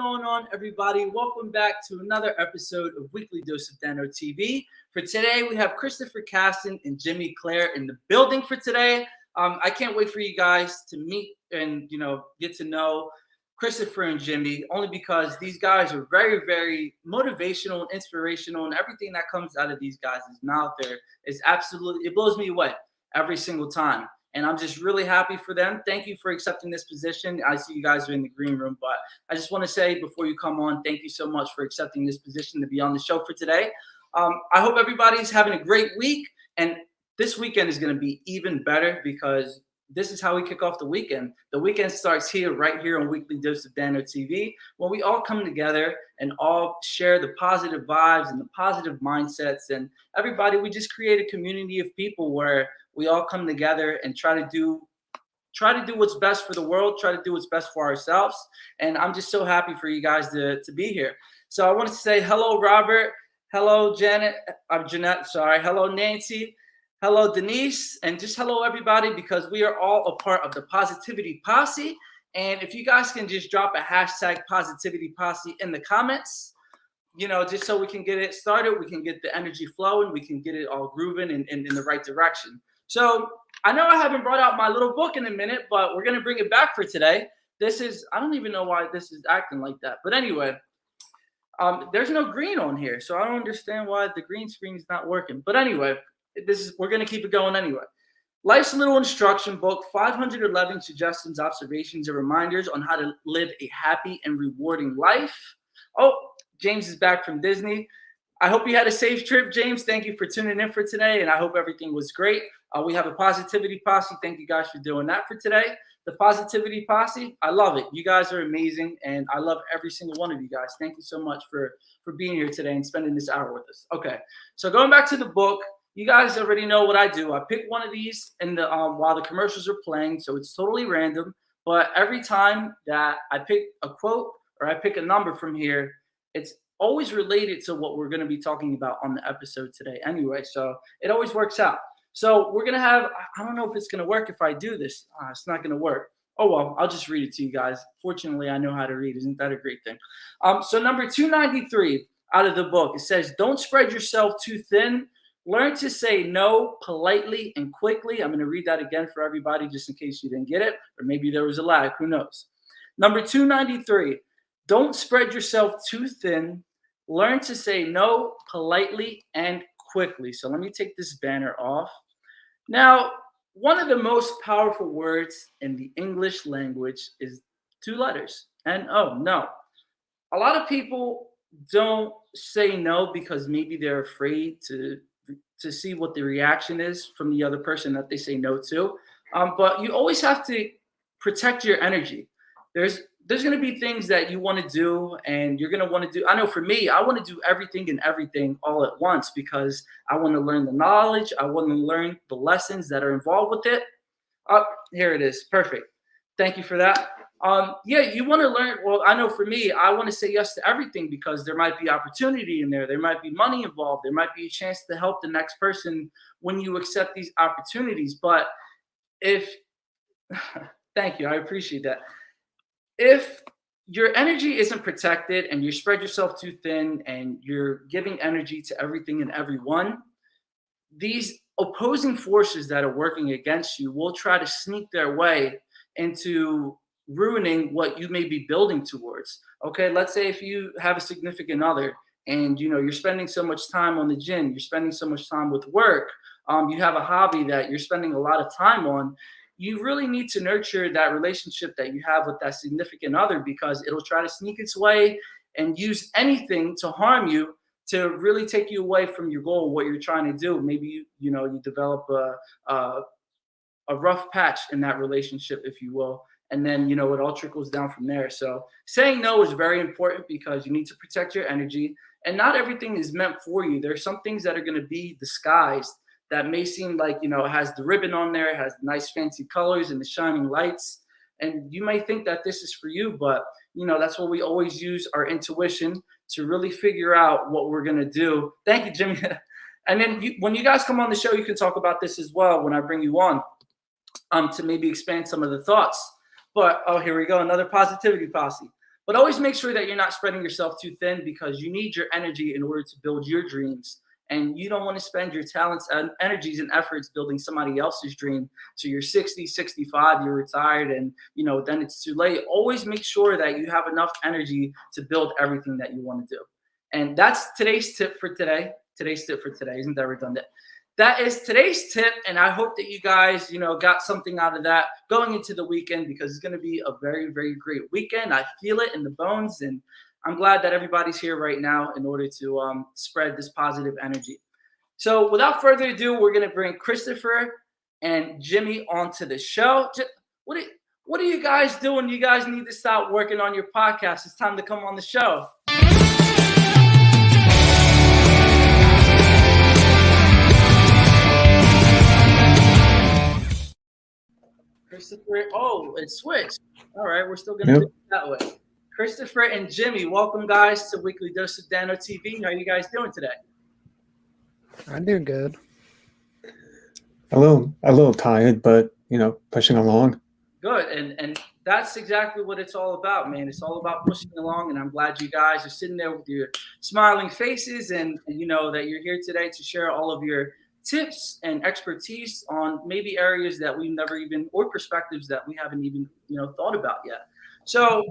going on, everybody? Welcome back to another episode of Weekly Dose of Dano TV. For today, we have Christopher Casson and Jimmy Clare in the building for today. I can't wait for you guys to meet and get to know Christopher and Jimmy, only because these guys are very, very motivational and inspirational, and everything that comes out of these guys' mouth there is absolutely, it blows me away every single time. And I'm just really happy for them. Thank you for accepting this position. I see you guys are in the green room, but I just want to say before you come on, thank you so much for accepting this position to be on the show for today. I hope everybody's having a great week, and this weekend is going to be even better because this is how we kick off the weekend. The weekend starts here, right here on Weekly Dose of Dano TV, when we all come together and all share the positive vibes and the positive mindsets. And everybody, we just create a community of people where we all come together and try to do what's best for the world, try to do what's best for ourselves. And I'm just so happy for you guys to be here. So I wanted to say hello, Robert. Hello, Jeanette. Jeanette, sorry. Hello, Nancy. Hello, Denise. And just hello, everybody, because we are all a part of the Positivity Posse. And if you guys can just drop a hashtag Positivity Posse in the comments, just so we can get it started, we can get the energy flowing, we can get it all grooving and in the right direction. So I know I haven't brought out my little book in a minute, but we're going to bring it back for today. I don't even know why this is acting like that. But anyway, there's no green on here, so I don't understand why the green screen is not working. But anyway, we're going to keep it going anyway. Life's Little Instruction Book, 511 Suggestions, Observations, and Reminders on How to Live a Happy and Rewarding Life. Oh, James is back from Disney. I hope you had a safe trip, James. Thank you for tuning in for today, and I hope everything was great. We have a Positivity Posse. Thank you guys for doing that for today. The Positivity Posse, I love it. You guys are amazing, and I love every single one of you guys. Thank you so much for being here today and spending this hour with us. Okay, so going back to the book, you guys already know what I do. I pick one of these in the while the commercials are playing, so it's totally random. But every time that I pick a quote or I pick a number from here, it's always related to what we're going to be talking about on the episode today anyway. So it always works out. So we're going to have, I don't know if it's going to work if I do this. It's not going to work. Oh, well, I'll just read it to you guys. Fortunately, I know how to read. Isn't that a great thing? So number 293 out of the book, it says, don't spread yourself too thin. Learn to say no politely and quickly. I'm going to read that again for everybody just in case you didn't get it, or maybe there was a lag. Who knows? Number 293, don't spread yourself too thin. Learn to say no politely and quickly. So let me take this banner off. Now, one of the most powerful words in the English language is two letters, N-O, no. A lot of people don't say no because maybe they're afraid to see what the reaction is from the other person that they say no to. But you always have to protect your energy. There's going to be things that you want to do and you're going to want to do. I know for me, I want to do everything and everything all at once because I want to learn the knowledge. I want to learn the lessons that are involved with it. Here it is. Perfect. Thank you for that. Yeah, you want to learn. Well, I know for me, I want to say yes to everything because there might be opportunity in there. There might be money involved. There might be a chance to help the next person when you accept these opportunities. But thank you. I appreciate that. If your energy isn't protected and you spread yourself too thin and you're giving energy to everything and everyone, these opposing forces that are working against you will try to sneak their way into ruining what you may be building towards. Okay, let's say if you have a significant other and you're spending so much time on the gym, you're spending so much time with work, you have a hobby that you're spending a lot of time on, you really need to nurture that relationship that you have with that significant other because it'll try to sneak its way and use anything to harm you to really take you away from your goal, what you're trying to do. Maybe you develop a rough patch in that relationship, if you will, and then it all trickles down from there. So saying no is very important because you need to protect your energy, and not everything is meant for you. There's some things that are going to be disguised that may seem like, it has the ribbon on there, it has nice fancy colors and the shining lights. And you may think that this is for you, but, that's what we always use our intuition to really figure out what we're going to do. Thank you, Jimmy. And then when you guys come on the show, you can talk about this as well when I bring you on to maybe expand some of the thoughts. But, oh, here we go, another Positivity Posse. But always make sure that you're not spreading yourself too thin, because you need your energy in order to build your dreams. And you don't want to spend your talents and energies and efforts building somebody else's dream. So you're 60, 65, you're retired, and then it's too late. Always make sure that you have enough energy to build everything that you want to do. And that's today's tip for today. Today's tip for today. Isn't that redundant? That is today's tip, and I hope that you guys, got something out of that going into the weekend, because it's going to be a very, very great weekend. I feel it in the bones, and I'm glad that everybody's here right now in order to spread this positive energy. So, without further ado, we're going to bring Christopher and Jimmy onto the show. What are you guys doing? You guys need to stop working on your podcast. It's time to come on the show. Christopher, it switched. All right, we're still gonna do it that way. Christopher and Jimmy, welcome guys to Weekly Dose of Dano TV. How are you guys doing today? I'm doing good. A little tired, but pushing along. Good, and that's exactly what it's all about, man. It's all about pushing along, and I'm glad you guys are sitting there with your smiling faces, and that you're here today to share all of your tips and expertise on maybe areas that we've never even, or perspectives that we haven't even thought about yet. So,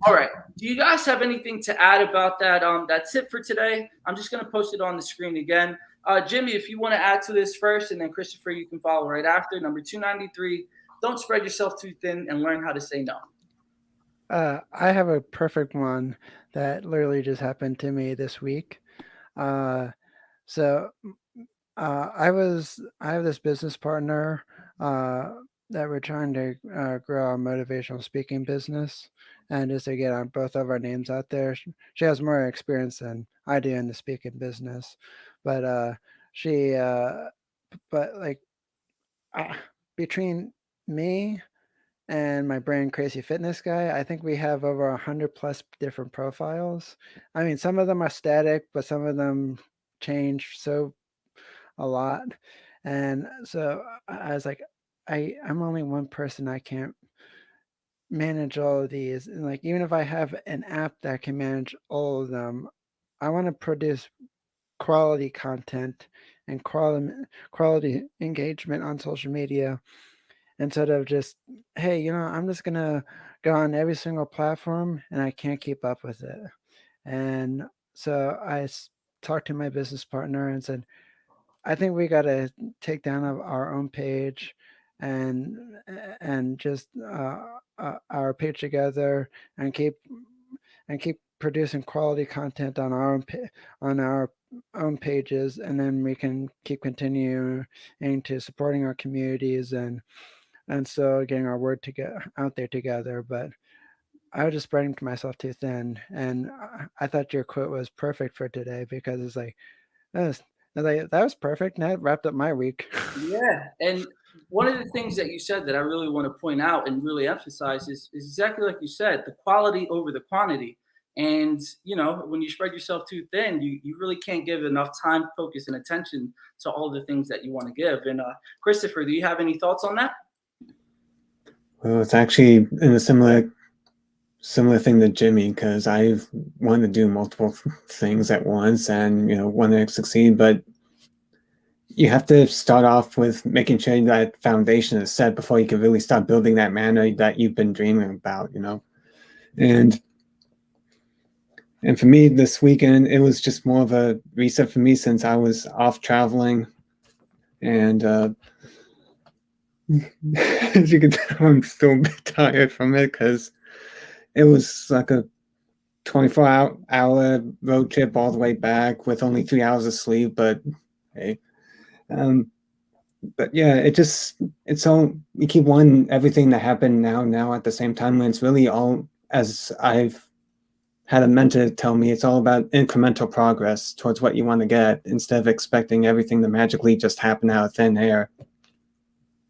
all right, do you guys have anything to add about that tip for today? I'm just going to post it on the screen again. Jimmy, if you want to add to this first, and then Christopher, you can follow right after. Number 293, don't spread yourself too thin and learn how to say no. I have a perfect one that literally just happened to me this week. I have this business partner that we're trying to grow our motivational speaking business, and just to get both of our names out there. She has more experience than I do in the speaking business, but between me and my brand Crazy Fitness Guy, I think we have over 100 plus different profiles. I mean, some of them are static, but some of them change so a lot. And so I was like, I'm only one person. I can't manage all of these. And like, even if I have an app that can manage all of them, I want to produce quality content and quality engagement on social media, instead of just, hey, I'm just going to go on every single platform and I can't keep up with it. And so I talked to my business partner and said, I think we got to take down our own page and just our page together and keep producing quality content on our own pages, and then we can keep continuing to supporting our communities and so getting our word out there together. But I was just spreading myself too thin, and I thought your quote was perfect for today, because it's like, that was perfect, and that wrapped up my week. Yeah, and one of the things that you said that I really want to point out and really emphasize is exactly like you said, the quality over the quantity. And when you spread yourself too thin, you really can't give enough time, focus, and attention to all the things that you want to give. And Christopher, do you have any thoughts on that? Well, it's actually in a similar thing to Jimmy, because I've wanted to do multiple things at once and want to succeed, but you have to start off with making sure that foundation is set before you can really start building that manner that you've been dreaming about. And for me this weekend, it was just more of a reset for me, since I was off traveling, and as you can tell, I'm still a bit tired from it, because it was like a 24-hour road trip all the way back with only 3 hours of sleep. But hey, but yeah, it's all, you keep wanting everything to happen now at the same time, when it's really all, as I've had a mentor tell me, it's all about incremental progress towards what you want to get, instead of expecting everything to magically just happen out of thin air.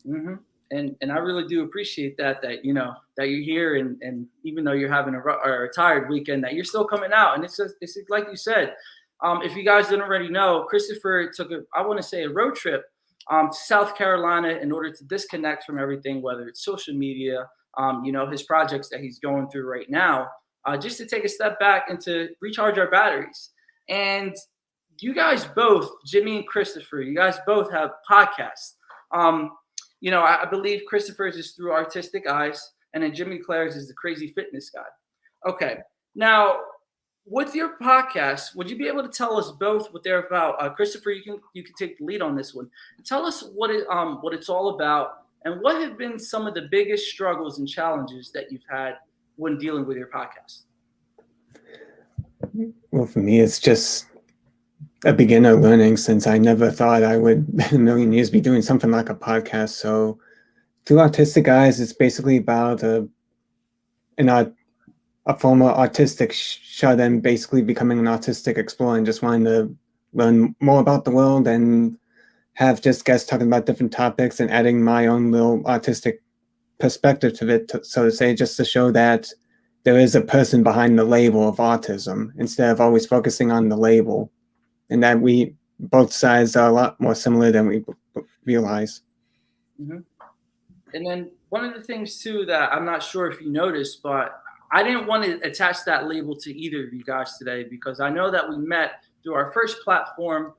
Mm-hmm. And I really do appreciate that you're here, and even though you're having a tired weekend, that you're still coming out. And it's like you said, if you guys didn't already know, Christopher took a road trip to South Carolina in order to disconnect from everything, whether it's social media, his projects that he's going through right now. just to take a step back and to recharge our batteries. And you guys both, Jimmy and Christopher, you guys both have podcasts. Um, I believe Christopher's is through Artistic Eyes, and then Jimmy Clare's is the Crazy Fitness Guy. Okay, now with your podcast, would you be able to tell us both what they're about? Christopher, you can take the lead on this one. Tell us what it's all about, and what have been some of the biggest struggles and challenges that you've had when dealing with your podcast. Well, for me, it's just a beginner learning, since I never thought I would in a million years be doing something like a podcast. So through Autistic Eyes, it's basically about a former autistic shut and basically becoming an autistic explorer and just wanting to learn more about the world and have just guests talking about different topics and adding my own little autistic perspective to it, so to say, just to show that there is a person behind the label of autism instead of always focusing on the label, and that we both sides are a lot more similar than we realize. Mm-hmm. And then one of the things too that I'm not sure if you noticed, but I didn't want to attach that label to either of you guys today, because I know that we met through our first platform.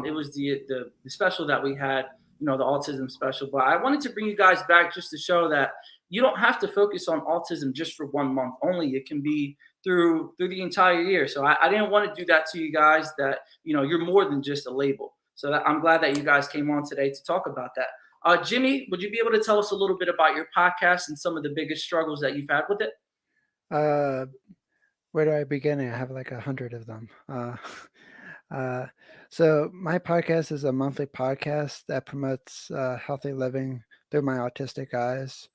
It was the special that we had, the autism special. But I wanted to bring you guys back just to show that you don't have to focus on autism just for 1 month only. It can be through the entire year. So I didn't want to do that to you guys, that you're more than just a label. So I'm glad that you guys came on today to talk about that. Jimmy, would you be able to tell us a little bit about your podcast and some of the biggest struggles that you've had with it? Where do I begin? I have like 100 of them. So my podcast is a monthly podcast that promotes healthy living through my autistic eyes.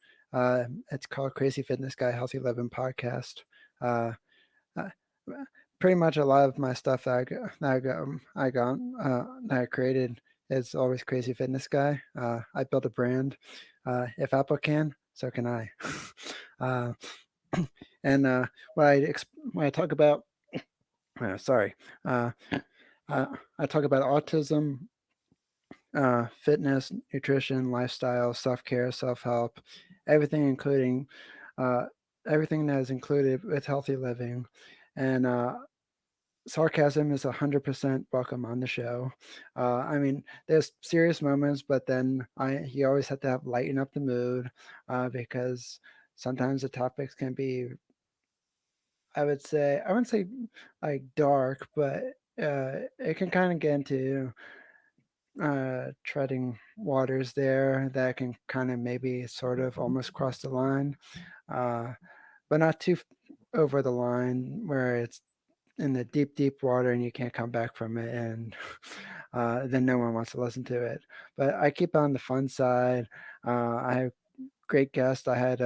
It's called Crazy Fitness Guy Healthy Living Podcast. Uh, Pretty much a lot of my stuff that I created is always Crazy Fitness Guy. I built a brand. If Apple can, so can I. And when I talk about, I talk about autism, fitness, nutrition, lifestyle, self-care, self-help, everything including everything that is included with healthy living. And sarcasm is 100% welcome on the show. I mean, there's serious moments, but then you always have to lighten up the mood, because sometimes the topics can be, I wouldn't say like dark, but it can kind of get into treading waters there that can kind of maybe sort of almost cross the line, but not too over the line where it's in the deep, deep water and you can't come back from it, and then no one wants to listen to it. But I keep on the fun side. I have great guests. I had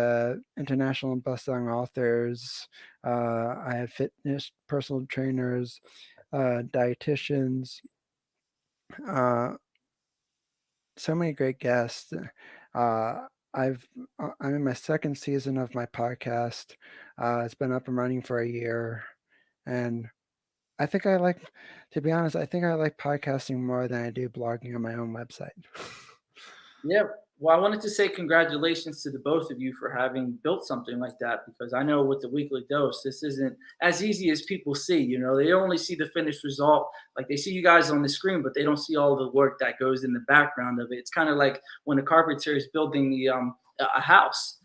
international best-selling authors. I had fitness personal trainers, dietitians. Uh, so many great guests. I'm in my second season of my podcast. It's been up and running for a year, and I think to be honest, I think I like podcasting more than I do blogging on my own website. Yeah. Well, I wanted to say congratulations to the both of you for having built something like that, because I know with the weekly dose, this isn't as easy as people see. They only see the finished result. Like, they see you guys on the screen, but they don't see all the work that goes in the background of it. It's kind of like when a carpenter is building a house.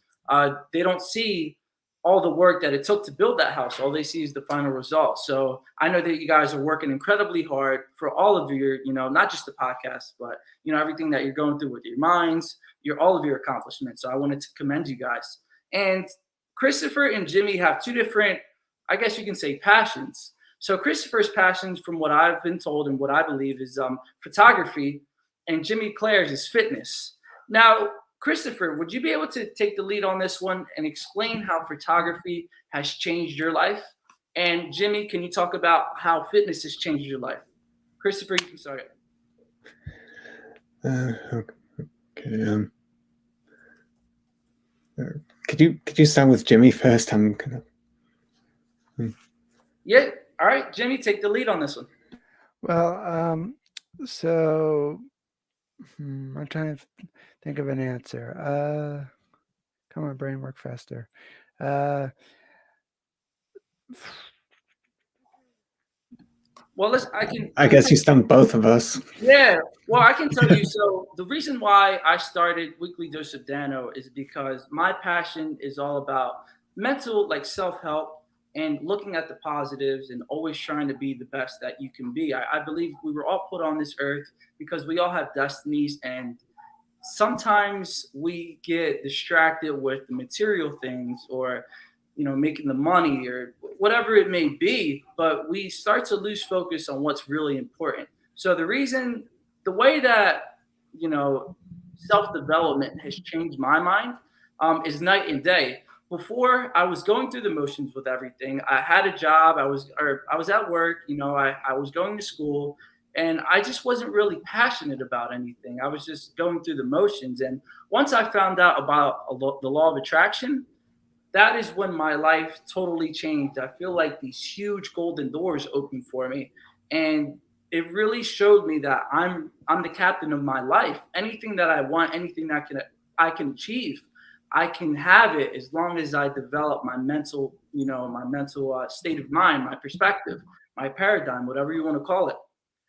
They don't see all the work that it took to build that house. All they see is the final result. So I know that you guys are working incredibly hard for all of your, not just the podcast, but everything that you're going through with your minds, all of your accomplishments. So I wanted to commend you guys. And Christopher and Jimmy have two different, I guess you can say, passions. So Christopher's passions, from what I've been told and what I believe, is photography, and Jimmy Clare's is fitness. Now, Christopher, would you be able to take the lead on this one and explain how photography has changed your life? And Jimmy, can you talk about how fitness has changed your life? Christopher, you can start. Okay. Could you start with Jimmy first? I'm kind of. Yeah. All right, Jimmy, take the lead on this one. Well, so I'm trying to think of an answer. Come on, brain, work faster. Well, listen, I can. I guess you stumped both of us. Yeah. Well, I can tell you. So the reason why I started Weekly Dose of Dano is because my passion is all about mental, like self-help and looking at the positives and always trying to be the best that you can be. I believe we were all put on this earth because we all have destinies, and sometimes we get distracted with the material things, or making the money or whatever it may be, but we start to lose focus on what's really important. So the way that you know self-development has changed my mind, is night and day. Before, I was going through the motions with everything. I had a job, I was at work, I was going to school, and I just wasn't really passionate about anything. I was just going through the motions. And once I found out about the law of attraction, that is when my life totally changed. I feel like these huge golden doors opened for me, and it really showed me that I'm the captain of my life. Anything that I want, anything that I can achieve, I can have it as long as I develop my mental state of mind, my perspective, my paradigm, whatever you want to call it.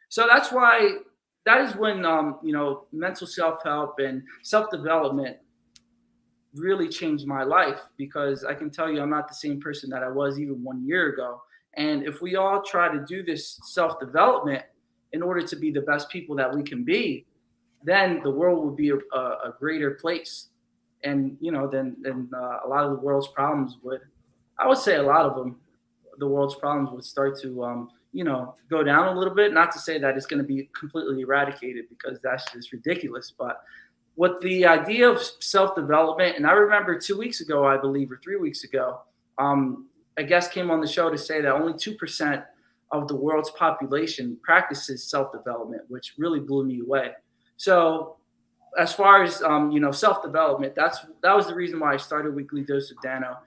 So that's why that is when mental self help and self development really changed my life, because I can tell you I'm not the same person that I was even 1 year ago. And if we all try to do this self development in order to be the best people that we can be, then the world would be a greater place. And then a lot of the world's problems would, I would say a lot of them, the world's problems would start to go down a little bit. Not to say that it's going to be completely eradicated, because that's just ridiculous, but with the idea of self development. And I remember 2 weeks ago, I believe, or 3 weeks ago, a guest came on the show to say that only 2% of the world's population practices self development, which really blew me away. So, as far as self development, that was the reason why I started Weekly Dose of Dano,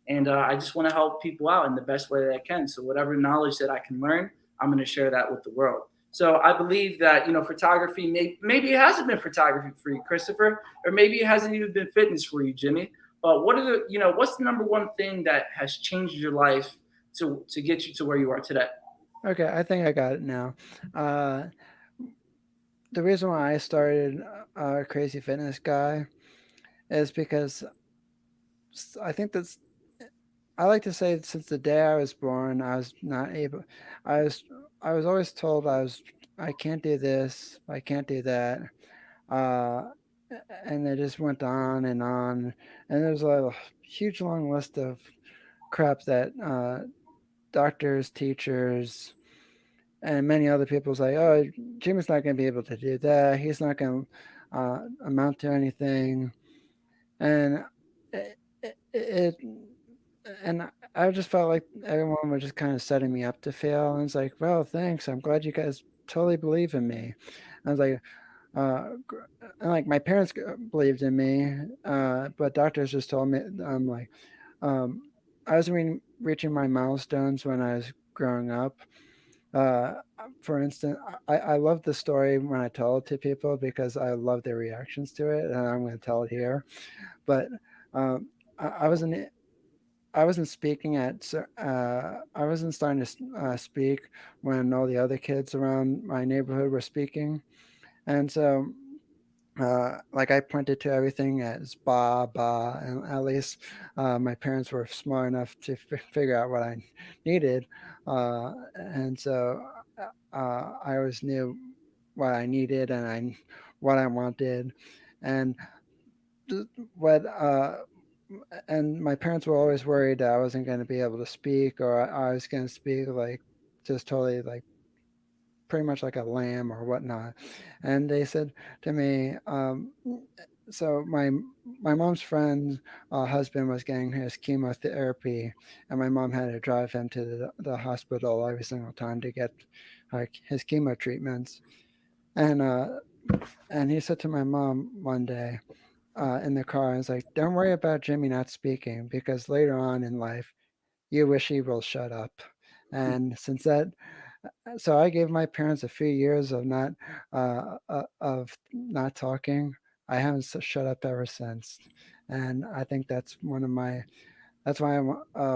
and I just want to help people out in the best way that I can. So whatever knowledge that I can learn, I'm going to share that with the world. So I believe that photography, maybe it hasn't been photography for you, Christopher, or maybe it hasn't even been fitness for you, Jimmy. But what's the number one thing that has changed your life to get you to where you are today? Okay, I think I got it now. Uh, the reason why I started Crazy Fitness Guy is because I think that's I like to say that since the day I was born, I was not able. I was I was always told I can't do this, I can't do that, uh, and it just went on, and there's a huge long list of crap that doctors, teachers, and many other people say, "Oh, Jimmy's not going to be able to do that. He's not going to amount to anything," and it, it and I just felt like everyone was just kind of setting me up to fail. And it's like, well, thanks. I'm glad you guys totally believe in me. I was like, and like my parents believed in me, but doctors just told me, I'm like, um, I was reaching my milestones when I was growing up. Uh, for instance, I love the story when I tell it to people because I love their reactions to it, and I'm going to tell it here. But um, I was in I wasn't speaking I wasn't starting to speak when all the other kids around my neighborhood were speaking, and so like I pointed to everything as ba ba, and at least my parents were smart enough to figure out what I needed, and so I always knew what I needed and what I wanted, and what and my parents were always worried that I wasn't going to be able to speak, or I was going to speak like just totally like pretty much like a lamb or whatnot. And they said to me, so my mom's friend husband was getting his chemotherapy, and my mom had to drive him to the hospital every single time to get his chemo treatments. And and he said to my mom one day, in the car. I was like, don't worry about Jimmy not speaking because later on in life, you wish he will shut up. And since that, so I gave my parents a few years of not talking. I haven't shut up ever since, and I think that's one of my That's why I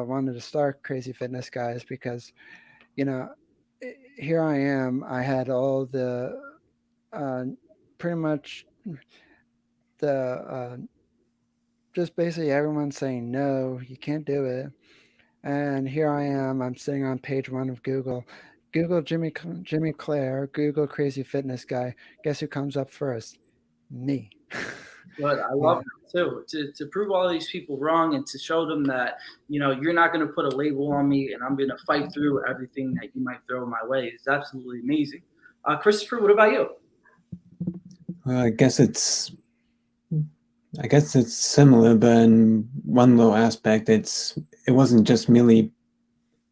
wanted to start Crazy Fitness Guys, because, you know, here I am. I had all the pretty much the just basically everyone saying no, you can't do it. And here I am. I'm sitting on page 1 of Google. Google Jimmy Clare. Google Crazy Fitness Guy. Guess who comes up first? Me. But I Yeah. love that too. To prove all these people wrong and to show them that, you're not going to put a label on me and I'm going to fight through everything that you might throw my way is absolutely amazing. Christopher, what about you? Well, I guess it's similar, but in one little aspect, it wasn't just merely,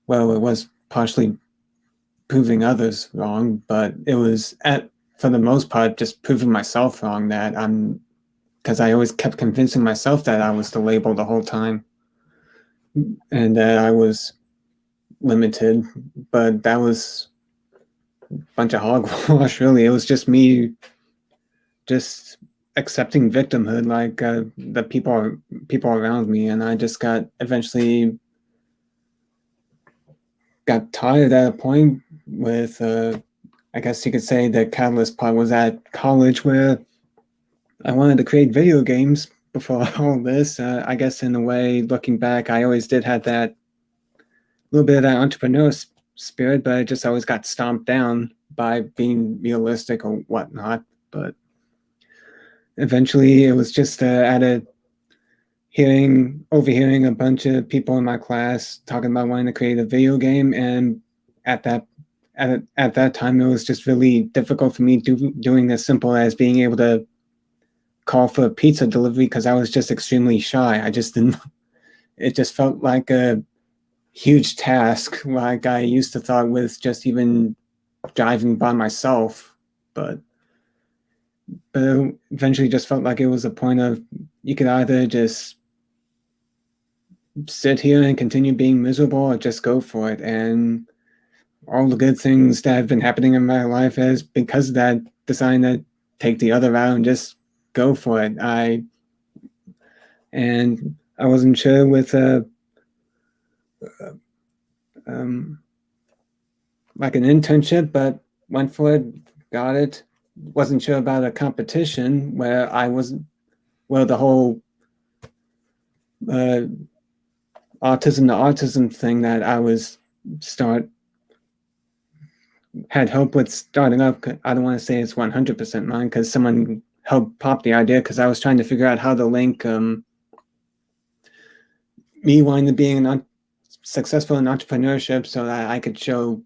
well, it was partially proving others wrong, but it was for the most part just proving myself wrong, because I always kept convincing myself that I was the label the whole time and that I was limited, but that was a bunch of hogwash, really. It was just me just accepting victimhood, like the people around me, and I just eventually got tired at a point with I guess you could say the catalyst part was at college, where I wanted to create video games before all this. I guess in a way, looking back, I always did have that little bit of that entrepreneur spirit, but I just always got stomped down by being realistic or whatnot. But eventually, it was just overhearing a bunch of people in my class talking about wanting to create a video game, and at that time, it was just really difficult for me doing as simple as being able to call for a pizza delivery, because I was just extremely shy. I just didn't. It just felt like a huge task, like I used to thought with just even driving by myself, but it eventually just felt like it was a point of, you could either just sit here and continue being miserable or just go for it. And all the good things that have been happening in my life is because of that, deciding to take the other route and just go for it. I wasn't sure with like an internship, but went for it, got it. Wasn't sure about a competition where the whole autism thing that I had hope with starting up. I don't want to say it's 100% mine, because someone helped pop the idea, because I was trying to figure out how to link me wanting to being successful in entrepreneurship so that I could show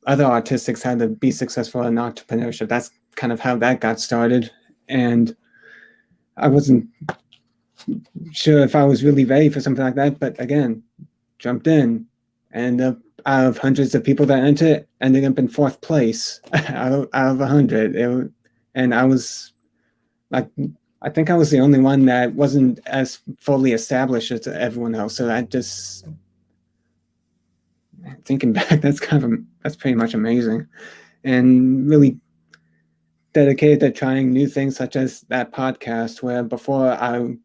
other autistics how to be successful in entrepreneurship. That's kind of how that got started. And I wasn't sure if I was really ready for something like that, but again, jumped in, and out of hundreds of people that entered, ended up in 4th place out of 100. And I was like, I think I was the only one that wasn't as fully established as everyone else. So that just, thinking back, that's pretty much amazing, and really dedicated to trying new things, such as that podcast, where before I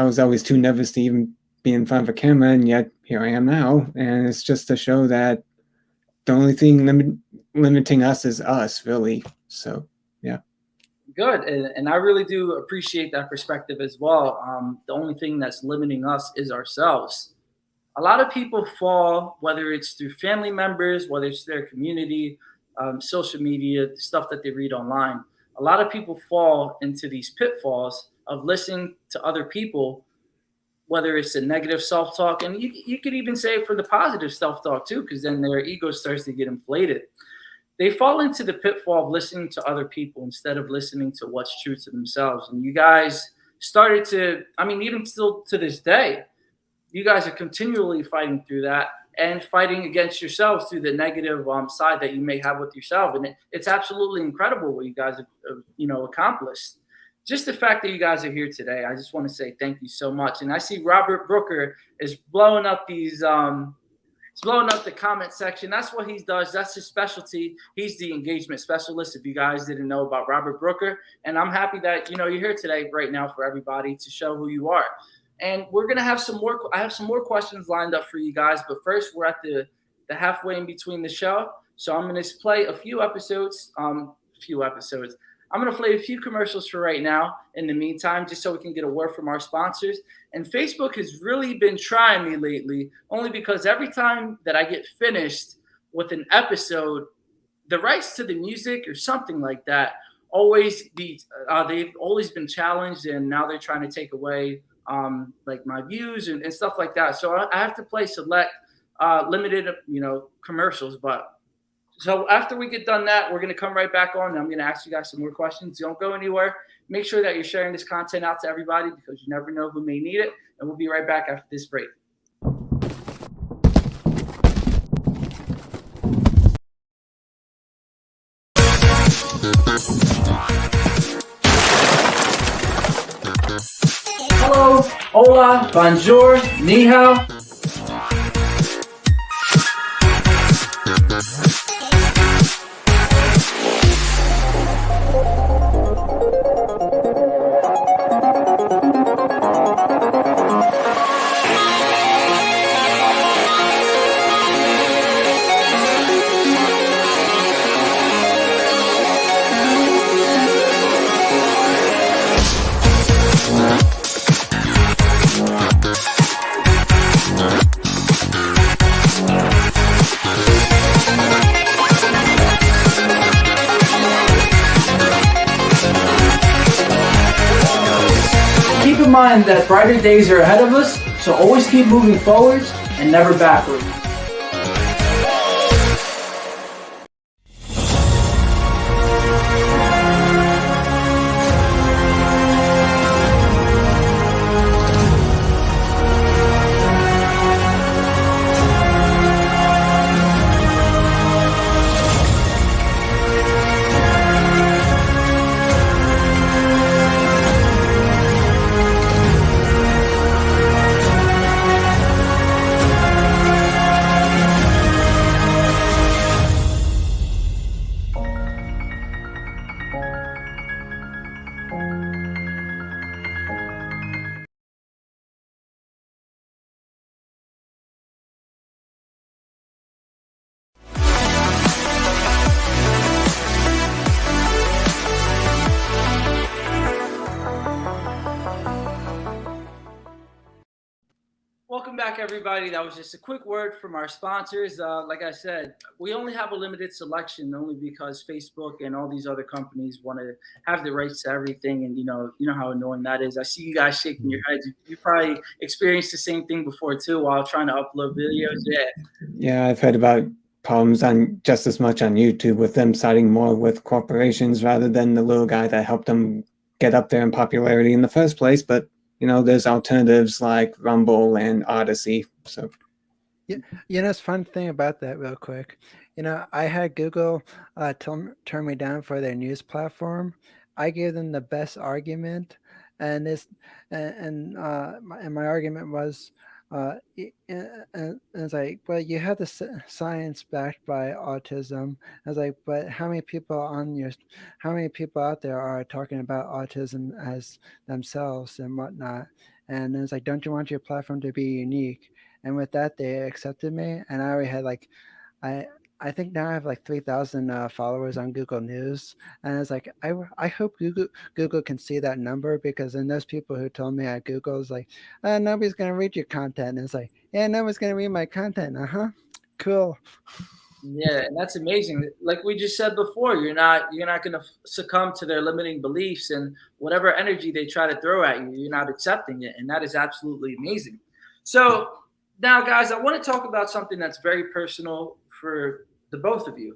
was always too nervous to even be in front of a camera, and yet here I am now. And it's just to show that the only thing limiting us is us, really. So, yeah. Good. And I really do appreciate that perspective as well. The only thing that's limiting us is ourselves. A lot of people fall, whether it's through family members, whether it's their community, social media, stuff that they read online. A lot of people fall into these pitfalls of listening to other people, whether it's a negative self-talk, and you could even say for the positive self-talk too, because then their ego starts to get inflated. They fall into the pitfall of listening to other people instead of listening to what's true to themselves. And you guys started to, I mean, even still to this day, you guys are continually fighting through that and fighting against yourselves through the negative side that you may have with yourself. And it's absolutely incredible what you guys have accomplished. Just the fact that you guys are here today, I just want to say thank you so much. And I see Robert Brooker is blowing up these he's blowing up the comment section. That's what he does. That's his specialty. He's the engagement specialist, if you guys didn't know about Robert Brooker. And I'm happy that you're here today right now for everybody to show who you are. And we're gonna have some more. I have some more questions lined up for you guys, but first we're at the halfway in between the show, so I'm gonna play a few episodes. I'm gonna play a few commercials for right now. In the meantime, just so we can get a word from our sponsors. And Facebook has really been trying me lately, only because every time that I get finished with an episode, the rights to the music or something like that they've always been challenged, and now they're trying to take away like my views and stuff like that. So I have to play select limited commercials. But so after we get done that, we're going to come right back on and I'm going to ask you guys some more questions. Don't go anywhere. Make sure that you're sharing this content out to everybody, because you never know who may need it. And we'll be right back after this break. Hello, hola, bonjour, ni hao. Keep in mind that brighter days are ahead of us, so always keep moving forwards and never backwards. Welcome back, everybody. That was just a quick word from our sponsors. Like I said, we only have a limited selection, only because Facebook and all these other companies want to have the rights to everything. And you know how annoying that is. I see you guys shaking your heads. You probably experienced the same thing before too, while trying to upload videos. Yeah, I've heard about problems on just as much on YouTube, with them siding more with corporations rather than the little guy that helped them get up there in popularity in the first place. But there's alternatives like Rumble and Odyssey. So It's fun thing about that, real quick. I had Google turn me down for their news platform. I gave them the best argument, and my argument was, it's like, well, you have the science backed by autism. I was like, but how many people out there are talking about autism as themselves and whatnot? And it's like, don't you want your platform to be unique? And with that, they accepted me, and I already had I think now I have like 3,000 followers on Google News, and it's like I hope Google can see that number, because then those people who told me at Google is like, nobody's gonna read your content, and it's like, yeah, nobody's gonna read my content. Cool. Yeah, and that's amazing. Like we just said before, you're not going to succumb to their limiting beliefs, and whatever energy they try to throw at you, you're not accepting it, and that is absolutely amazing. So now, guys, I want to talk about something that's very personal for the both of you.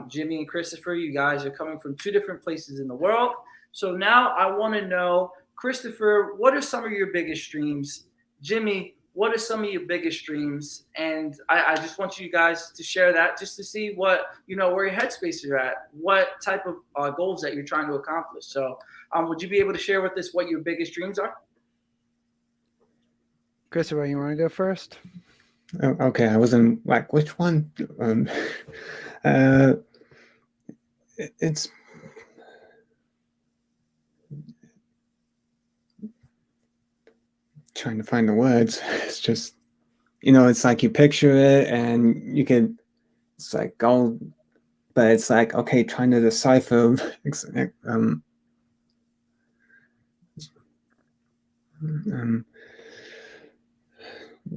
Jimmy and Christopher, you guys are coming from two different places in the world. So now I want to know, Christopher, what are some of your biggest dreams? Jimmy, what are some of your biggest dreams? And I just want you guys to share that, just to see what, where your headspace are at, what type of goals that you're trying to accomplish. So would you be able to share with us what your biggest dreams are? Christopher, you want to go first? Oh, okay, I wasn't like, which one? It's trying to find the words. It's just, it's like you picture it and you could, it's like gold, but it's like, okay, trying to decipher.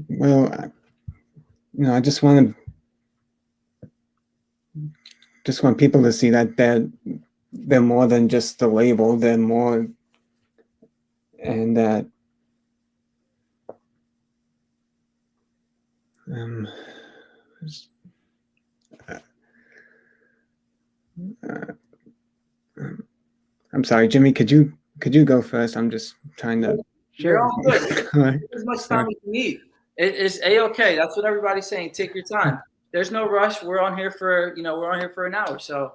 Well, I just want people to see that they're more than just the label. They're more, and that I'm sorry, Jimmy. Could you go first? I'm just trying to. You're Sure. all good. Take as much time as you need. It's a-okay. That's what everybody's saying. Take your time. There's no rush. We're on here for an hour. So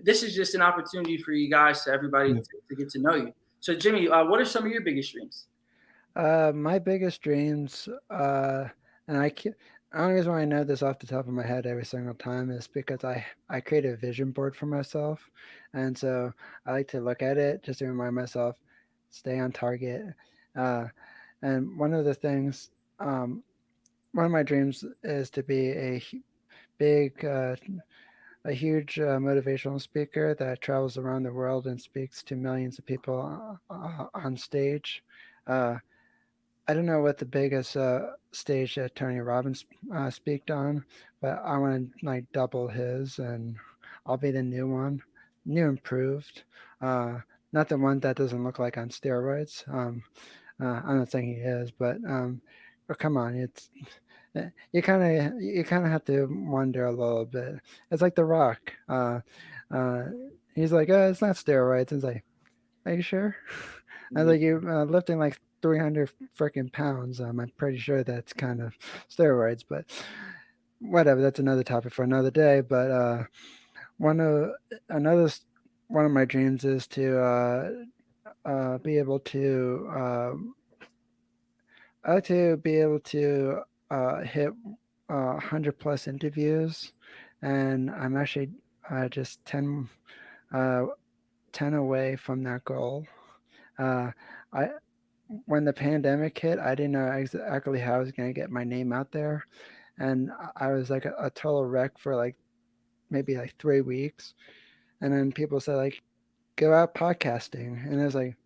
this is just an opportunity for you guys, everybody, to get to know you. So Jimmy, what are some of your biggest dreams? My biggest dreams, and the only reason why I know this off the top of my head every single time is because I create a vision board for myself, and so I like to look at it just to remind myself, stay on target. And one of the things, one of my dreams is to be big, a huge motivational speaker that travels around the world and speaks to millions of people on stage. I don't know what the biggest stage that Tony Robbins speaked on, but I want to like double his, and I'll be the new one, new improved, uh, not the one that doesn't look like on steroids. I'm not saying he is, but come on, it's you kind of have to wonder a little bit. It's like The Rock. Uh, he's like, it's not steroids. It's like, are you sure? I was like, you lifting like 300 freaking pounds. I'm pretty sure that's kind of steroids, but whatever. That's another topic for another day. But one of another one of my dreams is to be able to I like to be able to hit 100 plus interviews, and I'm actually just 10 away from that goal. I When the pandemic hit, I didn't know exactly how I was going to get my name out there, and I was like a total wreck for like maybe like 3 weeks, and then people said like, go out podcasting, and I was like,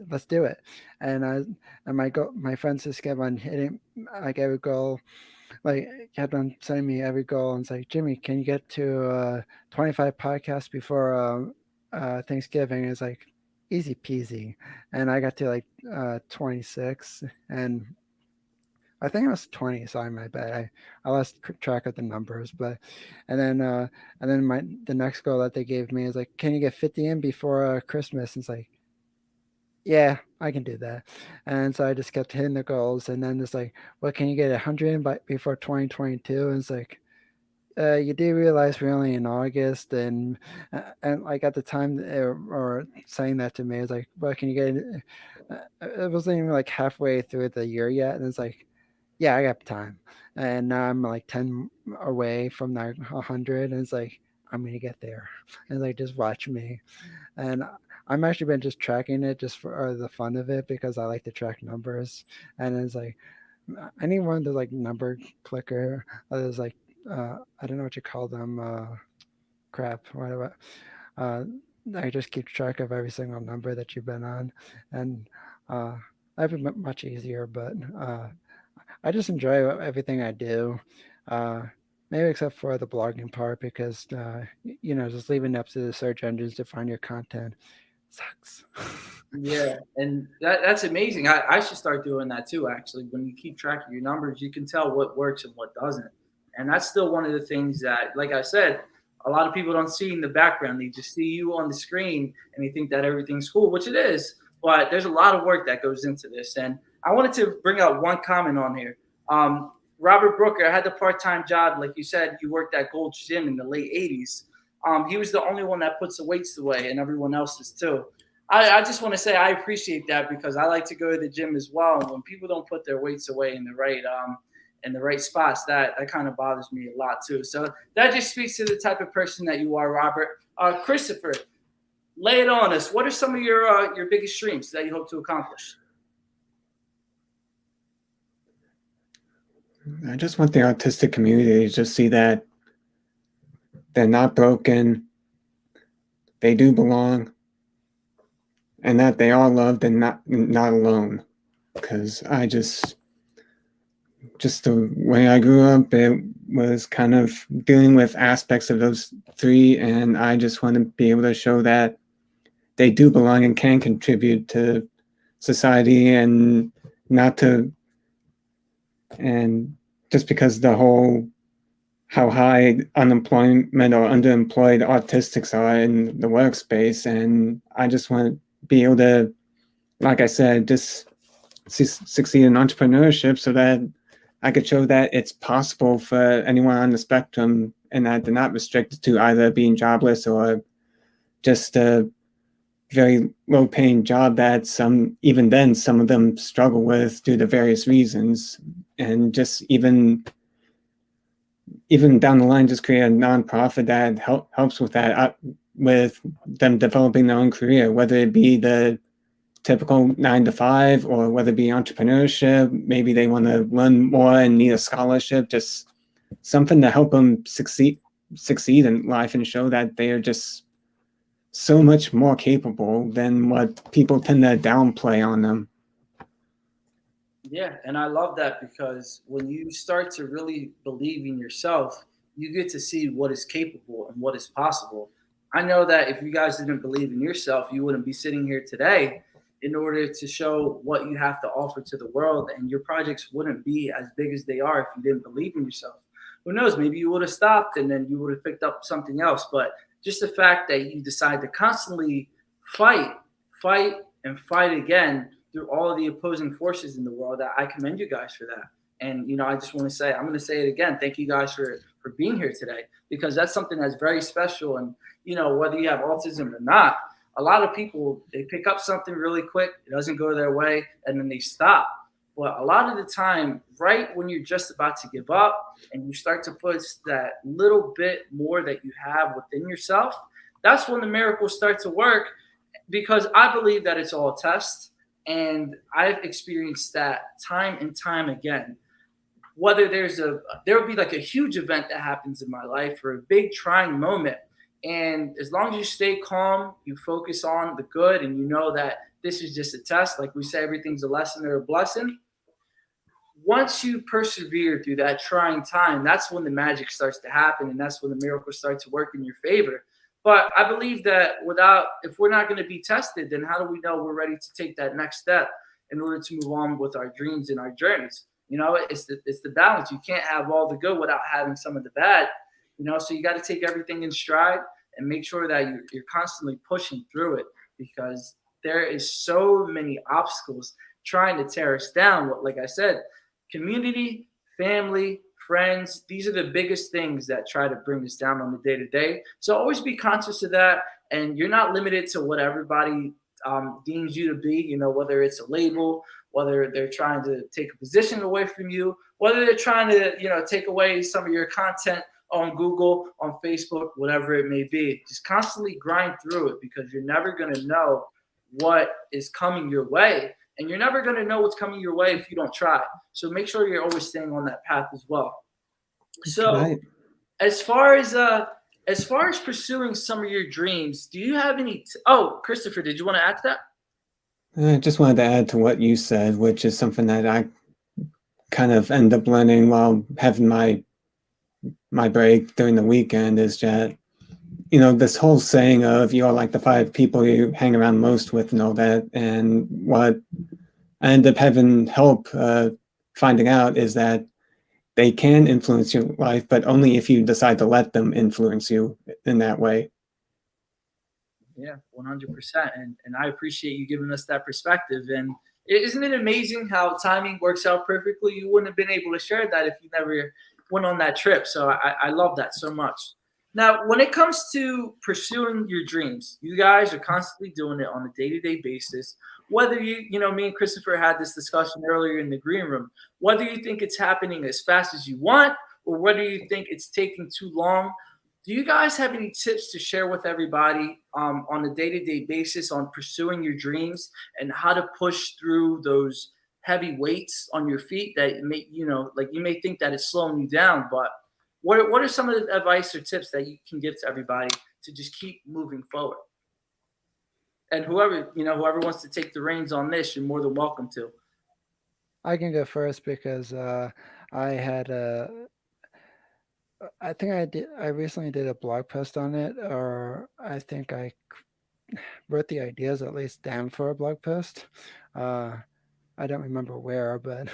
let's do it. And my friends just kept on hitting like every goal, like kept on sending me every goal, and it's like, Jimmy, can you get to 25 podcasts before Thanksgiving? It's like easy peasy, and I got to like 26, and I think it was 20. Sorry, my bad. I lost track of the numbers, but and then the next goal that they gave me is like, can you get 50 in before Christmas? And it's like, yeah, I can do that. And so I just kept hitting the goals, and then it's like, well, can you get 100 in before 2022? And it's like, you do realize we're only in August, and like at the time or saying that to me, it's like, well, can you get? It wasn't even like halfway through the year yet, and it's like, yeah, I got time, and now I'm like 10 away from that 100, and it's like, I'm gonna get there, and like just watch me, and I'm actually been just tracking it just for the fun of it because I like to track numbers, and it's like anyone does like number clicker, there's like I don't know what you call them, crap, whatever. Uh, I just keep track of every single number that you've been on, and that'd be much easier. But I just enjoy everything I do. Uh, Maybe except for the blogging part because just leaving it up to the search engines to find your content sucks. Yeah, and that's amazing. I should start doing that too, actually. When you keep track of your numbers, you can tell what works and what doesn't. And that's still one of the things that, like I said, a lot of people don't see in the background. They just see you on the screen and they think that everything's cool, which it is. But there's a lot of work that goes into this. And I wanted to bring out one comment on here. Robert Brooker had the part-time job, like you said, you worked at Gold's Gym in the late 80s. He was the only one that puts the weights away, and everyone else is too. I just want to say I appreciate that because I like to go to the gym as well. And when people don't put their weights away in the right spots, that kind of bothers me a lot too. So that just speaks to the type of person that you are, Robert. Christopher, lay it on us. What are some of your biggest dreams that you hope to accomplish? I just want the autistic community to just see that they're not broken, they do belong, and that they are loved and not alone. Because I just the way I grew up, it was kind of dealing with aspects of those three, and I just want to be able to show that they do belong and can contribute to society, and not to, and just because the whole how high unemployment or underemployed autistics are in the workspace, and I just want to be able to, like I said, just succeed in entrepreneurship so that I could show that it's possible for anyone on the spectrum, and that they're not restricted to either being jobless or just a very low paying job that even then some of them struggle with due to various reasons. And just even down the line, just create a nonprofit that helps with that, with them developing their own career, whether it be the typical 9 to 5 or whether it be entrepreneurship. Maybe they want to learn more and need a scholarship, just something to help them succeed in life and show that they are just so much more capable than what people tend to downplay on them. Yeah, and I love that because when you start to really believe in yourself, you get to see what is capable and what is possible. I know that if you guys didn't believe in yourself, you wouldn't be sitting here today in order to show what you have to offer to the world, and your projects wouldn't be as big as they are if you didn't believe in yourself. Who knows? Maybe you would have stopped and then you would have picked up something else. But just the fact that you decide to constantly fight, fight, and fight again through all of the opposing forces in the world, that I commend you guys for that. And I just want to say, I'm going to say it again. Thank you guys for being here today, because that's something that's very special. And whether you have autism or not, a lot of people, they pick up something really quick, it doesn't go their way, and then they stop. But a lot of the time, right when you're just about to give up and you start to put that little bit more that you have within yourself, that's when the miracles start to work, because I believe that it's all a test. And I've experienced that time and time again. Whether there will be like a huge event that happens in my life or a big trying moment. And as long as you stay calm, you focus on the good, and you know that this is just a test. Like we say, everything's a lesson or a blessing. Once you persevere through that trying time, that's when the magic starts to happen, and that's when the miracles start to work in your favor. But I believe that if we're not going to be tested, then how do we know we're ready to take that next step in order to move on with our dreams and our journeys? It's the balance. You can't have all the good without having some of the bad. So you got to take everything in stride and make sure that you're constantly pushing through it, because there is so many obstacles trying to tear us down. Like I said, community, family, friends, these are the biggest things that try to bring us down on the day to day. So always be conscious of that. And you're not limited to what everybody deems you to be, whether it's a label, whether they're trying to take a position away from you, whether they're trying to, take away some of your content on Google, on Facebook, whatever it may be. Just constantly grind through it, because you're never going to know what is coming your way. And you're never going to know what's coming your way if you don't try. So make sure you're always staying on that path as well. So as far as pursuing some of your dreams, do you have any Christopher, did you want to add to that? I just wanted to add to what you said, which is something that I kind of end up learning while having my break during the weekend, is that this whole saying of you're like the 5 people you hang around most with and all that. And what I end up having help finding out is that they can influence your life, but only if you decide to let them influence you in that way. Yeah, 100%. And I appreciate you giving us that perspective. And isn't it amazing how timing works out perfectly? You wouldn't have been able to share that if you never went on that trip. So I love that so much. Now, when it comes to pursuing your dreams, you guys are constantly doing it on a day-to-day basis. Whether me and Christopher had this discussion earlier in the green room, whether you think it's happening as fast as you want or whether you think it's taking too long, do you guys have any tips to share with everybody on a day-to-day basis on pursuing your dreams and how to push through those heavy weights on your feet that make, like you may think that it's slowing you down, but what are some of the advice or tips that you can give to everybody to just keep moving forward? And whoever wants to take the reins on this, you're more than welcome to. I can go first because I had I think I recently did a blog post on it, or I think I wrote the ideas at least down for a blog post. I don't remember where, but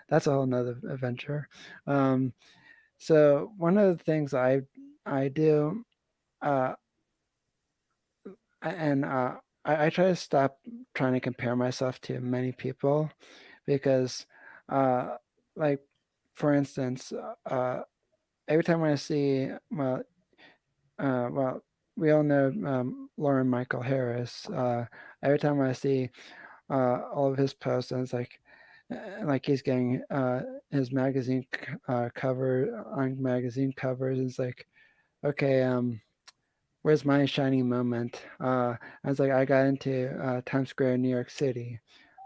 that's a whole nother adventure. Um, so one of the things I do, uh, and I try to stop trying to compare myself to many people, because, uh, like for instance, every time I see, well, we all know Lauren Michael Harris. Every time I see all of his posts, and it's like he's getting his magazine cover on magazine covers. It's like, okay, where's my shining moment? I was like, I got into Times Square, New York City.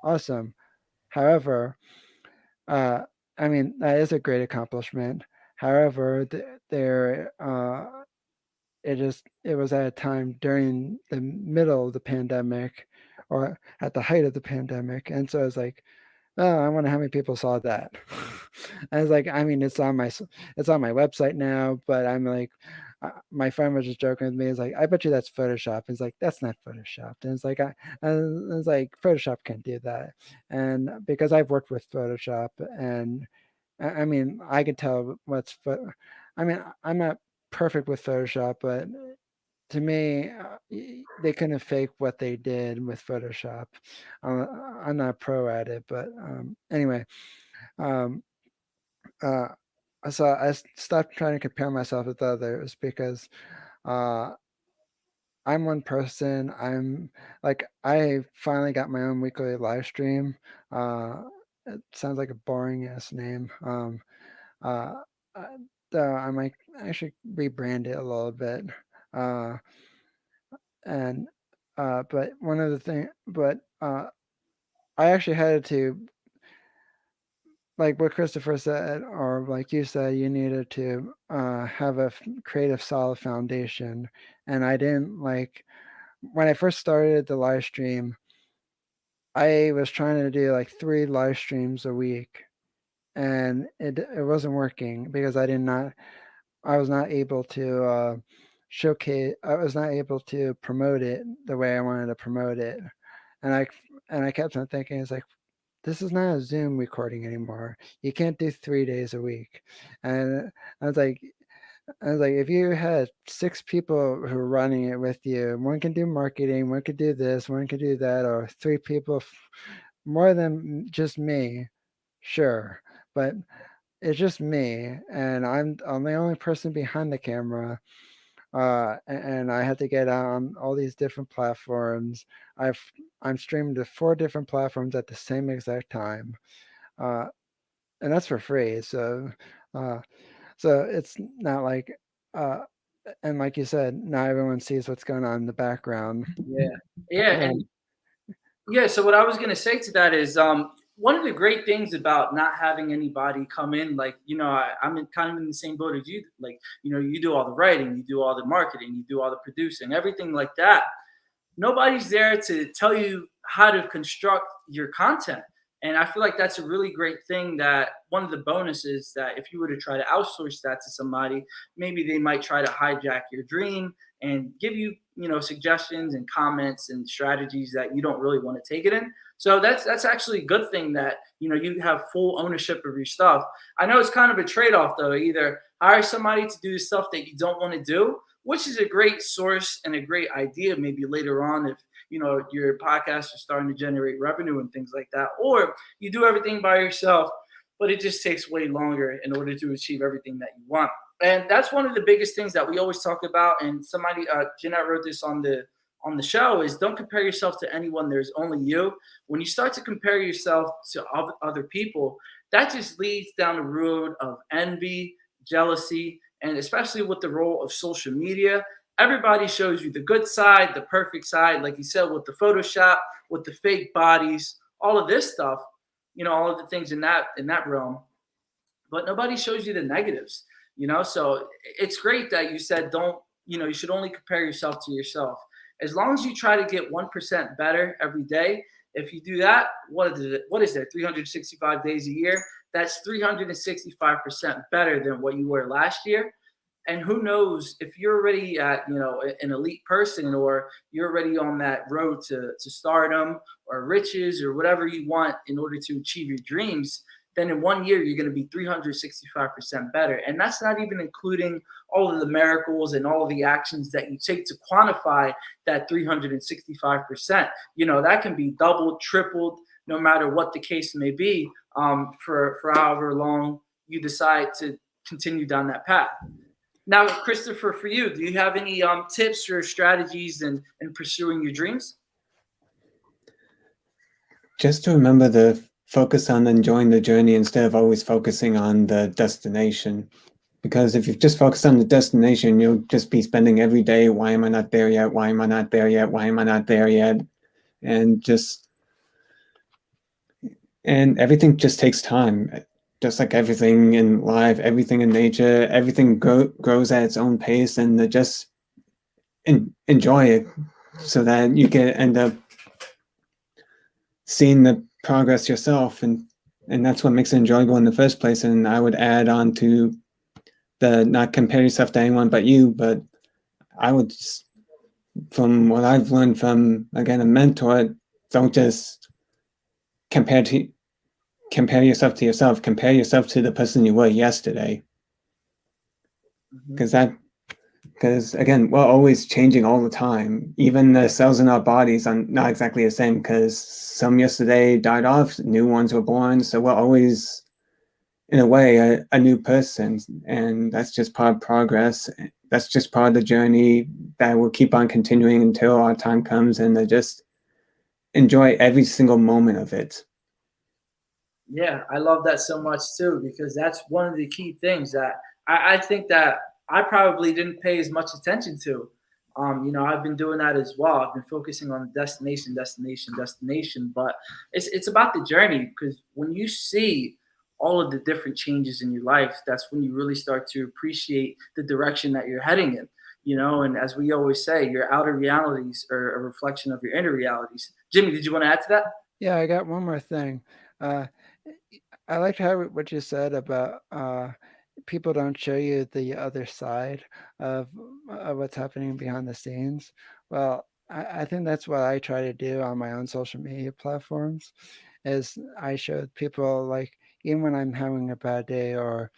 Awesome. However, uh, I mean, that is a great accomplishment. However, there it was at a time during the middle of the pandemic, or at the height of the pandemic, and so I was like, oh, I wonder how many people saw that. I was like, I mean, it's on my website now, but I'm like, my friend was just joking with me. It's like, I bet you that's Photoshop. It's like, that's not Photoshopped. And it's like, I was like, Photoshop can't do that. And because I've worked with Photoshop, and I mean, I can tell I mean, I'm not perfect with Photoshop, but to me, they couldn't fake what they did with Photoshop. I'm not a pro at it, but anyway, um, uh, so stopped trying to compare myself with others, because uh, I'm one person. I finally got my own weekly live stream. Uh, it sounds like a boring ass name. Uh, I might actually rebrand it a little bit. Uh, and but one of the thing, but I actually had to, like what Christopher said, or like you said, you needed to have a creative solid foundation. And I didn't, like, when I first started the live stream, I was trying to do like 3 live streams a week, and it wasn't working because I was not able to showcase. I was not able to promote it the way I wanted to promote it, and I kept on thinking, it's like, this is not a Zoom recording anymore. You can't do 3 days a week. And I was like, if you had 6 people who are running it with you, one can do marketing, one could do this, one could do that, or 3 people, more than just me, sure. But it's just me, and I'm the only person behind the camera. And I had to get out on all these different platforms. I've I'm streaming to 4 different platforms at the same exact time, uh, and that's for free. Uh, so it's not like, uh, and like you said, not everyone sees what's going on in the background. Yeah, yeah, and And yeah. So what I was gonna say to that is, one of the great things about not having anybody come in, like, I'm kind of in the same boat as you. Like, you do all the writing, you do all the marketing, you do all the producing, everything like that. Nobody's there to tell you how to construct your content. And I feel like that's a really great thing, that one of the bonuses that if you were to try to outsource that to somebody, maybe they might try to hijack your dream and give you, suggestions and comments and strategies that you don't really want to take it in. So that's actually a good thing, that, you have full ownership of your stuff. I know it's kind of a trade-off though. Either hire somebody to do the stuff that you don't want to do, which is a great source and a great idea maybe later on, if your podcast is starting to generate revenue and things like that, or you do everything by yourself, but it just takes way longer in order to achieve everything that you want. And that's one of the biggest things that we always talk about. And somebody, Jeanette, wrote this on the show, is don't compare yourself to anyone. There's only you. When you start to compare yourself to other people, that just leads down the road of envy, jealousy, and especially with the role of social media. Everybody shows you the good side, the perfect side, like you said, with the Photoshop, with the fake bodies, all of this stuff, all of the things in that realm, but nobody shows you the negatives, So it's great that you said you should only compare yourself to yourself. As long as you try to get 1% better every day, if you do that, what is there? 365 days a year. That's 365% better than what you were last year. And who knows, if you're already at an elite person, or you're already on that road to stardom or riches or whatever you want in order to achieve your dreams, then in 1 year you're going to be 365% better. And that's not even including all of the miracles and all of the actions that you take to quantify that 365%. That can be doubled, tripled, no matter what the case may be, for however long you decide to continue down that path. Now, Christopher, for you, do you have any tips or strategies in pursuing your dreams? Just to remember to focus on enjoying the journey instead of always focusing on the destination. Because if you just focus on the destination, you'll just be spending every day, why am I not there yet? Why am I not there yet? Why am I not there yet? And everything just takes time. Just like everything in life, everything in nature, everything grows at its own pace, and just enjoy it so that you can end up seeing the progress yourself. And that's what makes it enjoyable in the first place. And I would add on to the not compare yourself to anyone but you, but I would, from what I've learned from, again, a mentor, don't just compare yourself to yourself. Compare yourself to the person you were yesterday. Because again, we're always changing all the time. Even the cells in our bodies are not exactly the same, because some yesterday died off, new ones were born. So we're always, in a way, a new person. And that's just part of progress. That's just part of the journey that will keep on continuing until our time comes, and to just enjoy every single moment of it. Yeah, I love that so much too, because that's one of the key things that I think that I probably didn't pay as much attention to. I've been doing that as well. I've been focusing on the destination, but it's about the journey, because when you see all of the different changes in your life, that's when you really start to appreciate the direction that you're heading in. And as we always say, your outer realities are a reflection of your inner realities. Jimmy, did you want to add to that? Yeah, I got one more thing. I liked what you said about people don't show you the other side of what's happening behind the scenes. Well, I think that's what I try to do on my own social media platforms. Is I show people, like, even when I'm having a bad day, or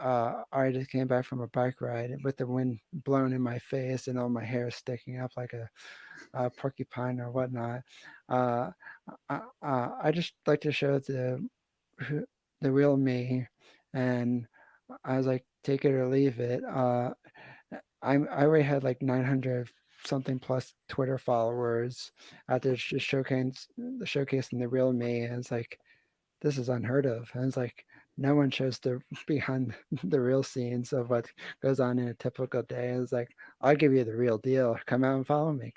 I just came back from a bike ride with the wind blowing in my face and all my hair sticking up like a porcupine or whatnot. I just like to show the real me, and I was like, take it or leave it. I already had like 900 something plus Twitter followers out there, just showcasing the real me, and it's like, this is unheard of. And it's like, no one shows the behind the real scenes of what goes on in a typical day. It's like, I'll give you the real deal. Come out and follow me.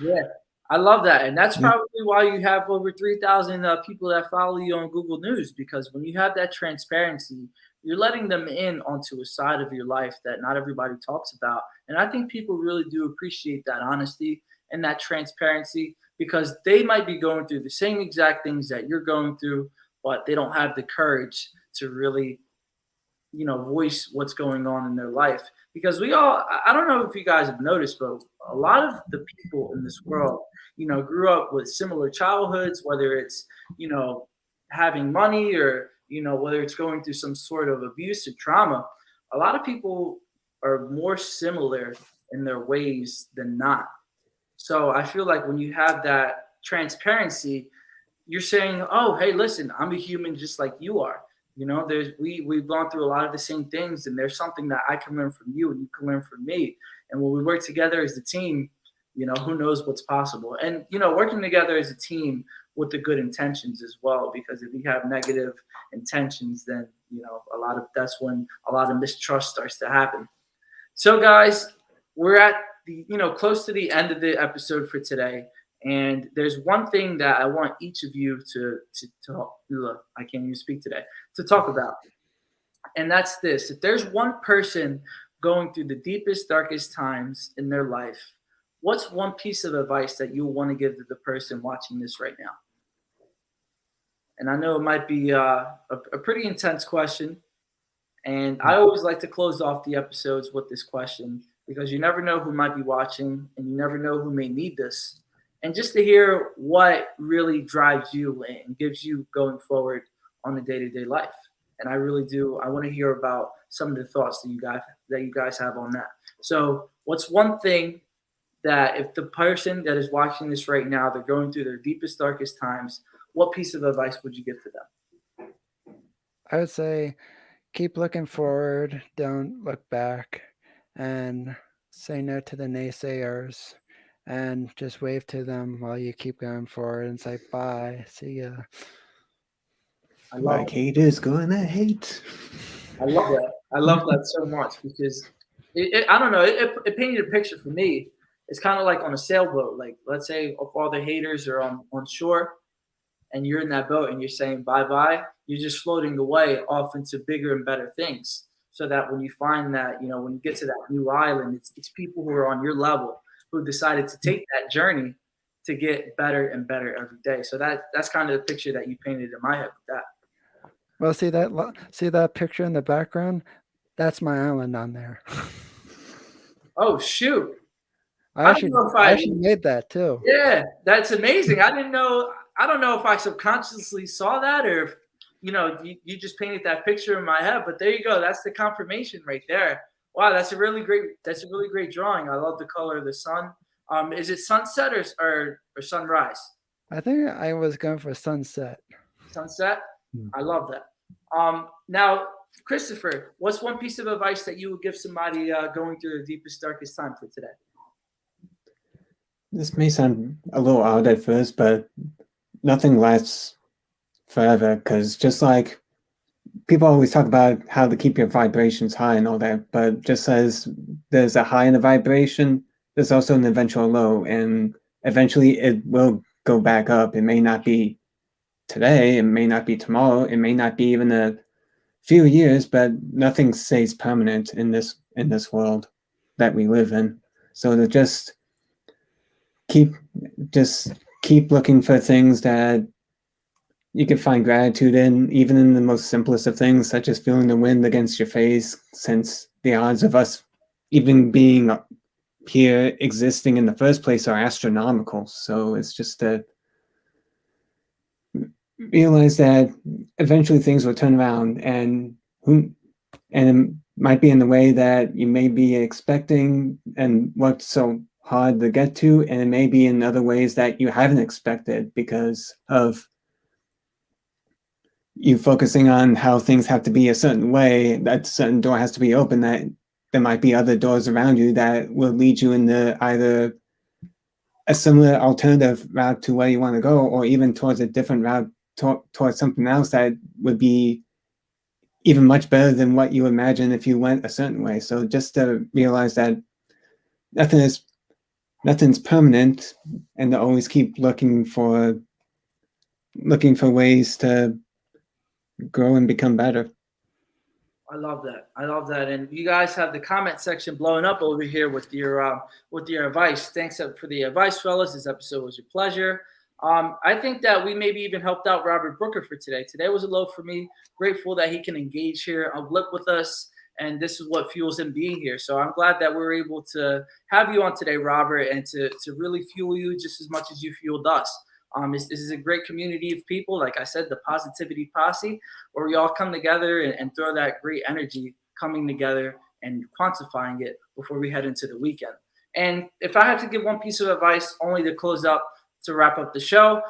Yeah, I love that. And that's Yeah. probably why you have over 3,000 people that follow you on Google News, because when you have that transparency, you're letting them in onto a side of your life that not everybody talks about. And I think people really do appreciate that honesty and that transparency, because they might be going through the same exact things that you're going through, but they don't have the courage to really voice what's going on in their life. Because I don't know if you guys have noticed, but a lot of the people in this world, grew up with similar childhoods, whether it's, having money, or, whether it's going through some sort of abuse or trauma. A lot of people are more similar in their ways than not. So I feel like when you have that transparency, you're saying, "Oh, hey, listen, I'm a human just like you are." We've gone through a lot of the same things, and there's something that I can learn from you, and you can learn from me. And when we work together as a team, who knows what's possible? And working together as a team with the good intentions as well, because if you have negative intentions, then that's when a lot of mistrust starts to happen. So, guys, we're at the close to the end of the episode for today. And there's one thing that I want each of you to look, I can't even speak today, to talk about. And that's this. If there's one person going through the deepest, darkest times in their life, what's one piece of advice that you want to give to the person watching this right now? And I know it might be a pretty intense question. And I always like to close off the episodes with this question because you never know who might be watching and you never know who may need this. And just to hear what really drives you and gives you going forward on the day-to-day life. And I really do. I want to hear about some of the thoughts that you guys have on that. So, what's one thing that if the person that is watching this right now, they're going through their deepest, darkest times, what piece of advice would you give to them? I would say keep looking forward, don't look back, and say no to the naysayers, and just wave to them while you keep going forward and say bye, see ya. I love Like haters gonna hate. I love that. I love that so much because I don't know. It painted a picture for me. It's kind of like on a sailboat. Like, let's say if all the haters are on shore and you're in that boat and you're saying bye bye, you're just floating away off into bigger and better things. So that when you find that, when you get to that new island, it's people who are on your level who decided to take that journey to get better and better every day. So that's kind of the picture that you painted in my head with that. Well, see that picture in the background? That's my island on there. Oh shoot. I don't actually know if I actually made that too. Yeah, that's amazing. I didn't know. I don't know if I subconsciously saw that or if you just painted that picture in my head. But there you go. That's the confirmation right there. Wow, that's a really great drawing. I love the color of the sun. Is it sunset or sunrise? I think I was going for sunset. Sunset. I love that. Now, Christopher, what's one piece of advice that you would give somebody going through the deepest, darkest time for today? This may sound a little odd at first, but nothing lasts forever. Because just like people always talk about how to keep your vibrations high and all that, but just as there's a high in the vibration, there's also an eventual low, and eventually it will go back up. It may not be today, it may not be tomorrow, it may not be even a few years, but nothing stays permanent in this world that we live in. So to keep keep looking for things that you can find gratitude in, even in the most simplest of things, such as feeling the wind against your face, since the odds of us even being here existing in the first place are astronomical. So it's just to realize that eventually things will turn around, and it might be in the way that you may be expecting and worked so hard to get to, and it may be in other ways that you haven't expected because of you focusing on how things have to be a certain way, that certain door has to be open, that there might be other doors around you that will lead you into either a similar alternative route to where you want to go, or even towards a different route towards something else that would be even much better than what you imagine if you went a certain way. So just to realize that nothing's permanent, and to always keep looking for ways to grow and become better. I love that. I love that. And you guys have the comment section blowing up over here with your advice. Thanks for the advice, fellas. This episode was a pleasure. I think that we maybe even helped out Robert Brooker for today. Today was a low for me. Grateful that he can engage here, uplift with us, and this is what fuels him being here. So I'm glad that we're able to have you on today, Robert, and to really fuel you just as much as you fueled us. This is a great community of people. Like I said, the Positivity Posse, where we all come together and throw that great energy coming together and quantifying it before we head into the weekend. And if I had to give one piece of advice only to close up, to wrap up the show,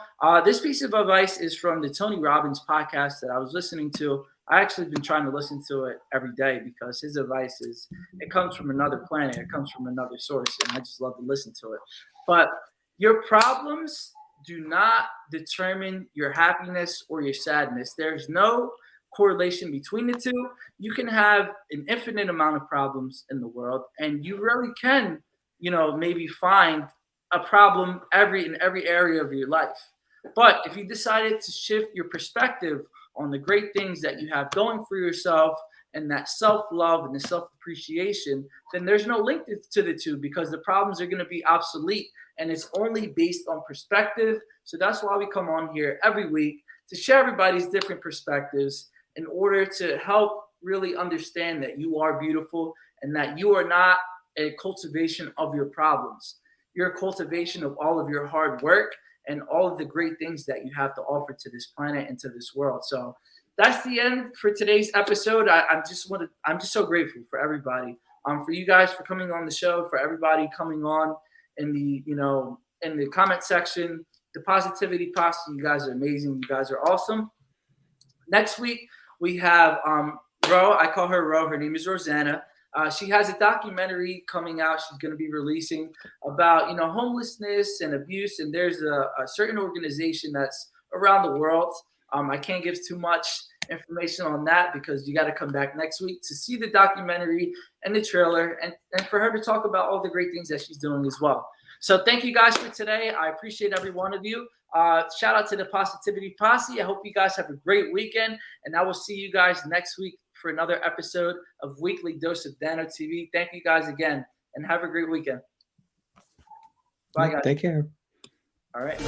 this piece of advice is from the Tony Robbins podcast that I was listening to. I actually been trying to listen to it every day because his advice it comes from another planet. It comes from another source, and I just love to listen to it. But your problems do not determine your happiness or your sadness. There's no correlation between the two. You can have an infinite amount of problems in the world, and you really can, maybe find a problem in every area of your life. But if you decided to shift your perspective on the great things that you have going for yourself and that self-love and the self-appreciation, then there's no link to the two, because the problems are going to be obsolete, and it's only based on perspective. So that's why we come on here every week to share everybody's different perspectives in order to help really understand that you are beautiful and that you are not a cultivation of your problems. You're a cultivation of all of your hard work and all of the great things that you have to offer to this planet and to this world. So that's the end for today's episode. I'm just so grateful for everybody, for you guys for coming on the show, for everybody coming on in the in the comment section. The Positivity Posse, you guys are amazing. You guys are awesome. Next week we have Ro. I call her Ro. Her name is Rosanna. She has a documentary coming out. She's going to be releasing about homelessness and abuse. And there's a certain organization that's around the world. I can't give too much information on that because you got to come back next week to see the documentary and the trailer, and for her to talk about all the great things that she's doing as well. So thank you guys for today. I appreciate every one of you. Shout out to the Positivity Posse. I hope you guys have a great weekend, and I will see you guys next week for another episode of Weekly Dose of Dano TV. Thank you guys again, and have a great weekend. Bye, guys. Take care. All right.